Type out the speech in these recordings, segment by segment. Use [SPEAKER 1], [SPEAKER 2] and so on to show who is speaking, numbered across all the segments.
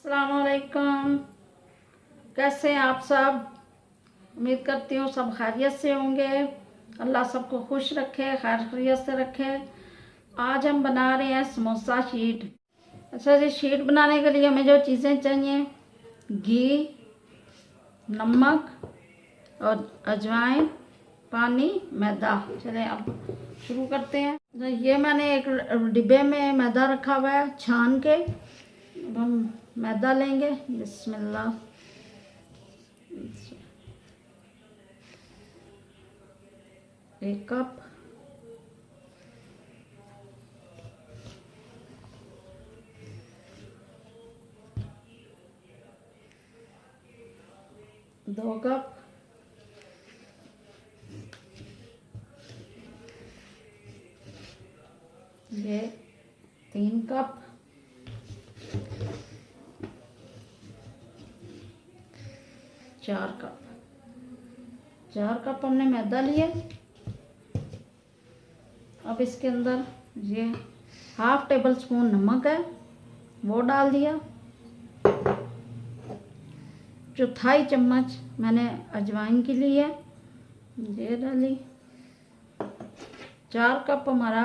[SPEAKER 1] अस्सलामुअलैकुम। कैसे हैं आप सब? उम्मीद करती हूँ सब खैरियत से होंगे। अल्लाह सबको खुश रखे, खैर खैरियत से रखे। आज हम बना रहे हैं समोसा शीट। अच्छा जी, शीट बनाने के लिए हमें जो चीज़ें चाहिए, घी, नमक और अजवाइन, पानी, मैदा। चलें अब शुरू करते हैं। तो ये मैंने एक डिब्बे में मैदा रखा हुआ है छान के। अब हम मैदा लेंगे। बिस्मिल्लाह। एक कप, दो कप, ये 3 कप, 4 कप। 4 कप हमने मैदा लिए। अब इसके अंदर ये हाफ टेबल स्पून नमक है, वो डाल दिया। चौथाई चम्मच मैंने अजवाइन की ली है, ये डाली। 4 कप हमारा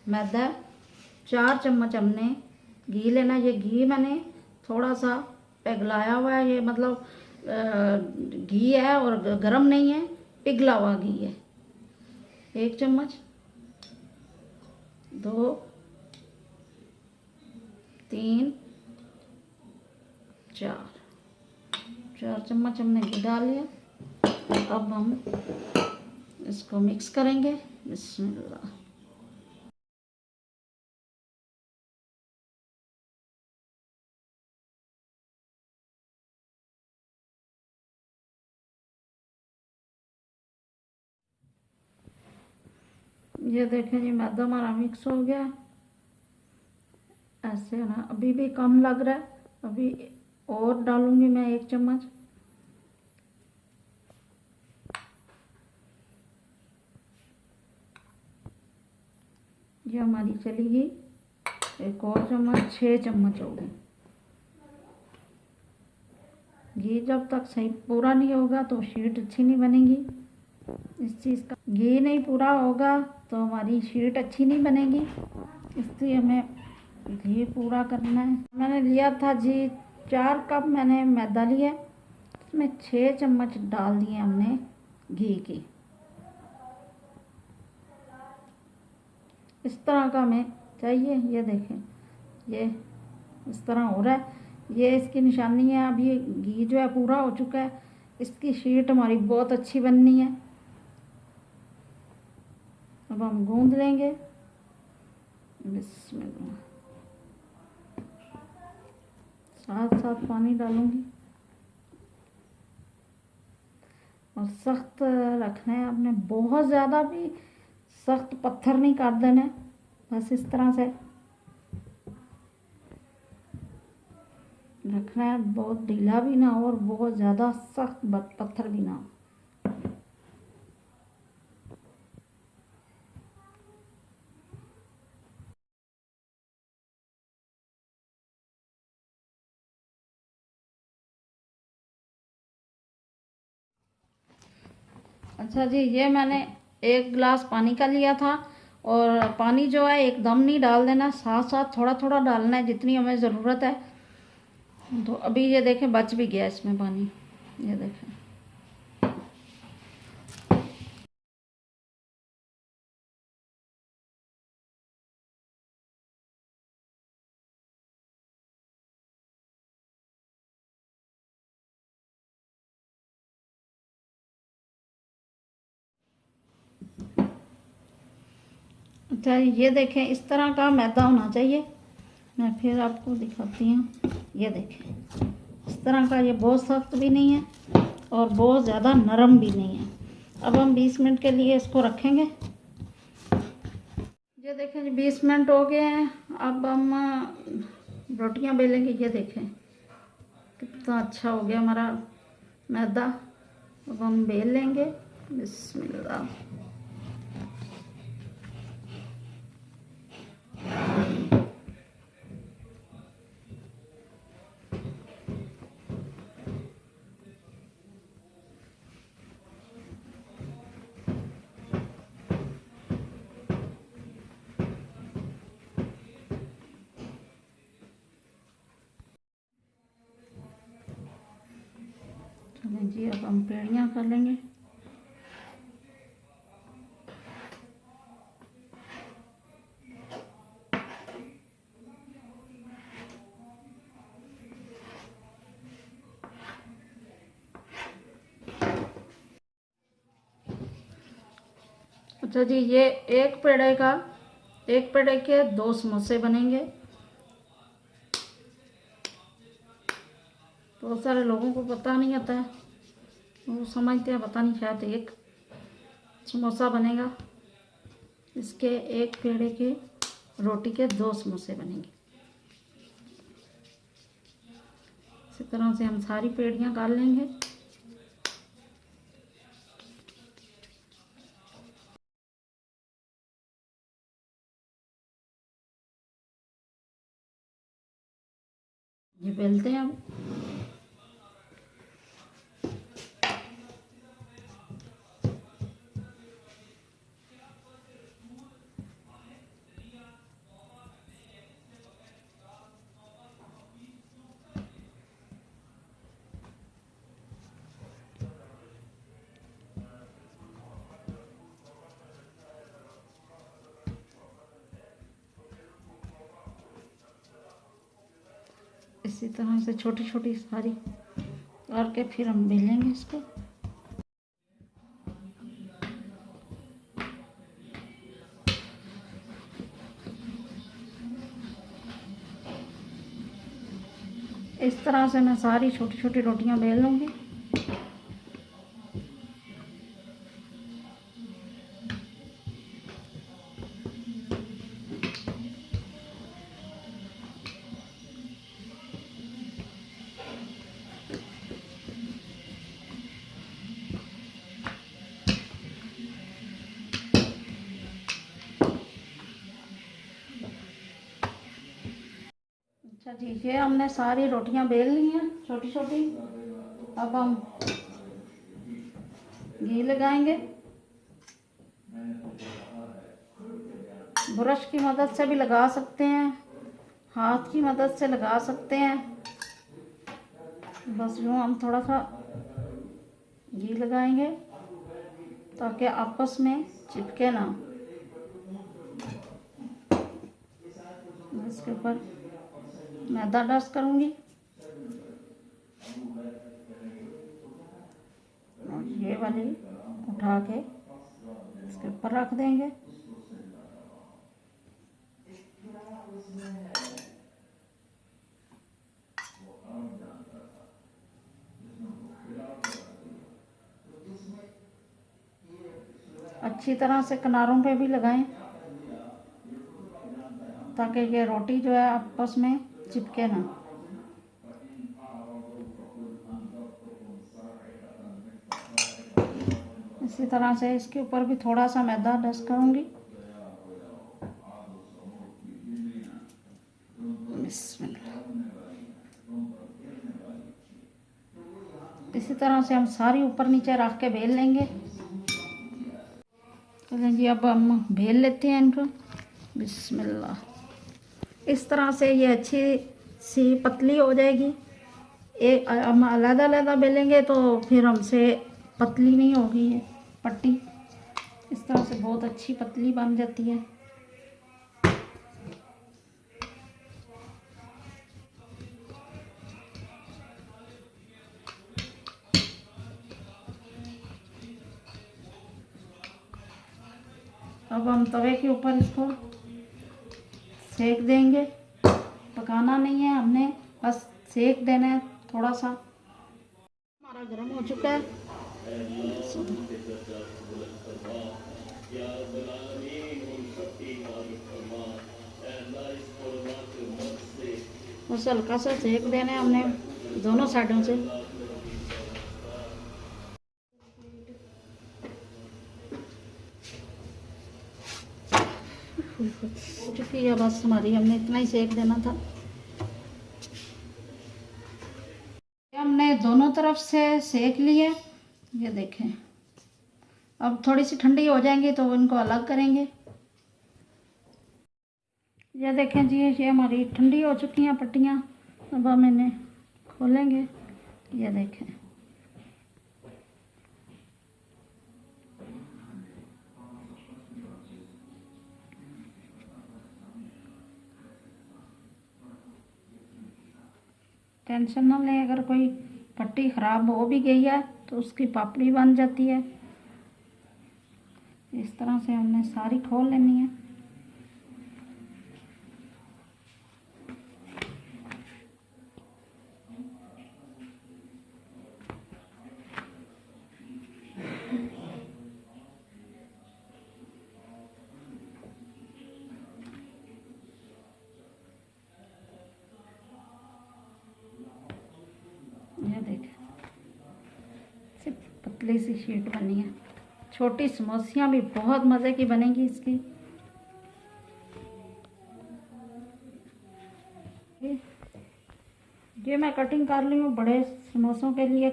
[SPEAKER 1] मैदा है। 4 चम्मच हमने घी लेना। ये घी मैंने थोड़ा सा पिघलाया हुआ है, ये मतलब घी है और गरम नहीं है, पिघला हुआ घी है। 1 चम्मच, 2, 3, 4 चम्मच हमने घी डाल लिया। अब हम इसको मिक्स करेंगे। बिस्मिल्लाह। ये देखें जी, मैदा हमारा मिक्स हो गया। ऐसे ना अभी भी कम लग रहा है, अभी और डालूंगी मैं 1 चम्मच। ये हमारी चली गई 1 और चम्मच, 6 चम्मच हो गए। घी जब तक सही पूरा नहीं होगा तो शीट अच्छी नहीं बनेगी। इस चीज़ का घी नहीं पूरा होगा तो हमारी शीट अच्छी नहीं बनेगी, इसलिए हमें घी पूरा करना है। मैंने लिया था जी 4 कप मैंने मैदा लिया, उसमें 6 चम्मच डाल दिए हमने घी की। इस तरह का हमें चाहिए। ये देखें, ये इस तरह हो रहा है, ये इसकी निशानी है। अब ये घी जो है पूरा हो चुका है, इसकी शीट हमारी बहुत अच्छी बननी है। अब हम गूंद लेंगे। बिस्मिल्लाह। साथ साथ पानी डालूंगी और सख्त रखना है आपने, बहुत ज़्यादा भी सख्त पत्थर नहीं काट देना है, बस इस तरह से रखना है। बहुत ढीला भी ना हो और बहुत ज़्यादा सख्त पत्थर भी ना हो। अच्छा जी, ये मैंने 1 गिलास पानी का लिया था, और पानी जो है एकदम नहीं डाल देना, साथ साथ थोड़ा थोड़ा डालना है जितनी हमें ज़रूरत है। तो अभी ये देखें बच भी गया इसमें पानी, ये देखें। अच्छा ये देखें, इस तरह का मैदा होना चाहिए। मैं फिर आपको दिखाती हूँ। ये देखें, इस तरह का। ये बहुत सख्त भी नहीं है और बहुत ज़्यादा नरम भी नहीं है। अब हम 20 मिनट के लिए इसको रखेंगे। ये देखें जी, 20 मिनट हो गए हैं। अब हम रोटियां बेलेंगे। ये देखें कितना अच्छा हो गया हमारा मैदा। अब हम बेल लेंगे। बिस्मिल्लाह। जी अब हम पेड़ियाँ कर लेंगे। अच्छा जी, ये एक पेड़े के 2 समोसे बनेंगे। बहुत सारे लोगों को पता नहीं आता है, वो समझते हैं पता नहीं शायद एक समोसा बनेगा। इसके एक पेड़े के रोटी के 2 समोसे बनेंगे। इसी तरह से हम सारी पेड़ियाँ काट लेंगे। ये बेलते हैं अब। इसी तरह से छोटी छोटी सारी करके फिर हम बेलेंगे इसको। इस तरह से मैं सारी छोटी छोटी रोटियां बेल लूँगी। अच्छा जी, ये हमने सारी रोटियां बेल ली हैं छोटी छोटी। अब हम घी लगाएंगे। ब्रश की मदद से भी लगा सकते हैं, हाथ की मदद से लगा सकते हैं। बस यूँ हम थोड़ा सा घी लगाएंगे ताकि आपस में चिपके ना। इसके ऊपर मैदा डस्ट करूँगी और ये वाली उठा के इसके ऊपर रख देंगे। अच्छी तरह से किनारों पे भी लगाएं ताकि ये रोटी जो है आपस में चिपके ना। इसी तरह से इसके ऊपर भी थोड़ा सा मैदा डस्ट करूँगी। इसी तरह से हम सारी ऊपर नीचे रख के बेल लेंगे। चलें जी, अब हम बेल लेते हैं इनको। बिस्मिल्लाह। इस तरह से ये अच्छी सी पतली हो जाएगी। एक हम अलग अलग बेलेंगे तो फिर हमसे पतली नहीं होगी ये पट्टी। इस तरह से बहुत अच्छी पतली बन जाती है। अब हम तवे के ऊपर इसको सेक देंगे। पकाना नहीं है हमने, बस सेक देना है थोड़ा सा। हमारा गर्म हो चुका है। बस हल्का सा सेक देना है हमने दोनों साइडों से। चुकी है बस हमारी, हमने इतना ही सेक देना था। हमने दोनों तरफ से सेक लिए। ये देखें, अब थोड़ी सी ठंडी हो जाएंगी तो इनको अलग करेंगे। ये देखें जी, ये हमारी ठंडी हो चुकी हैं पट्टियाँ। अब हम इन्हें खोलेंगे। ये देखें, टेंशन ना लें, अगर कोई पट्टी ख़राब हो भी गई है तो उसकी पापड़ी बन जाती है। इस तरह से हमने सारी खोल लेनी है। ये देखें, सिर्फ पतली सी शीट बनी है। छोटी समोसियाँ भी बहुत मज़े की बनेगी इसकी। ये मैं कटिंग कर ली हूँ बड़े समोसों के लिए।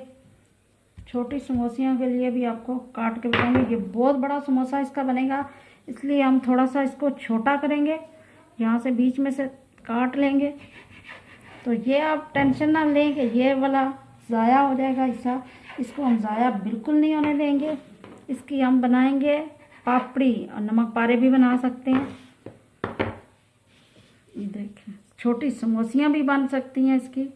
[SPEAKER 1] छोटी समोसियों के लिए भी आपको काट के बताऊंगी। ये बहुत बड़ा समोसा इसका बनेगा, इसलिए हम थोड़ा सा इसको छोटा करेंगे, यहाँ से बीच में से काट लेंगे। तो ये आप टेंशन ना लें कि ये वाला ज़ाया हो जाएगा हिस्सा, इसको हम ज़ाया बिल्कुल नहीं होने देंगे। इसकी हम बनाएंगे पापड़ी, और नमक पारे भी बना सकते हैं। ये देखें, छोटी समोसियाँ भी बन सकती हैं इसकी।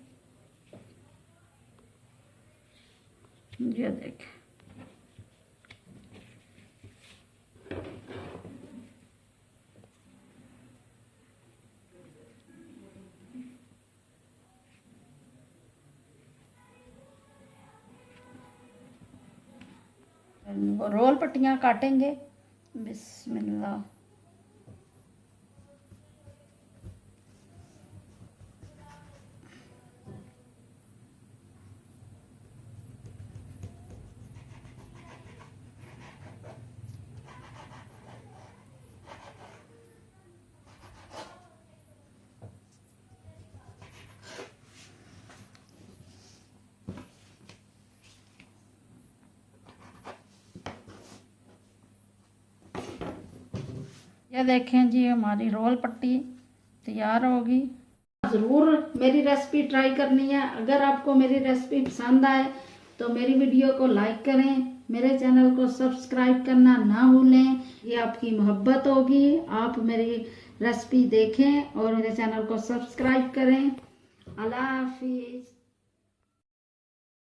[SPEAKER 1] ये देखें, रोल पट्टियाँ काटेंगे। बिस्मिल्लाह। ये देखें जी, हमारी रोल पट्टी तैयार होगी। ज़रूर मेरी रेसिपी ट्राई करनी है। अगर आपको मेरी रेसिपी पसंद आए तो मेरी वीडियो को लाइक करें, मेरे चैनल को सब्सक्राइब करना ना भूलें। ये आपकी मोहब्बत होगी। आप मेरी रेसिपी देखें और मेरे चैनल को सब्सक्राइब करें। अल्लाह हाफिज़।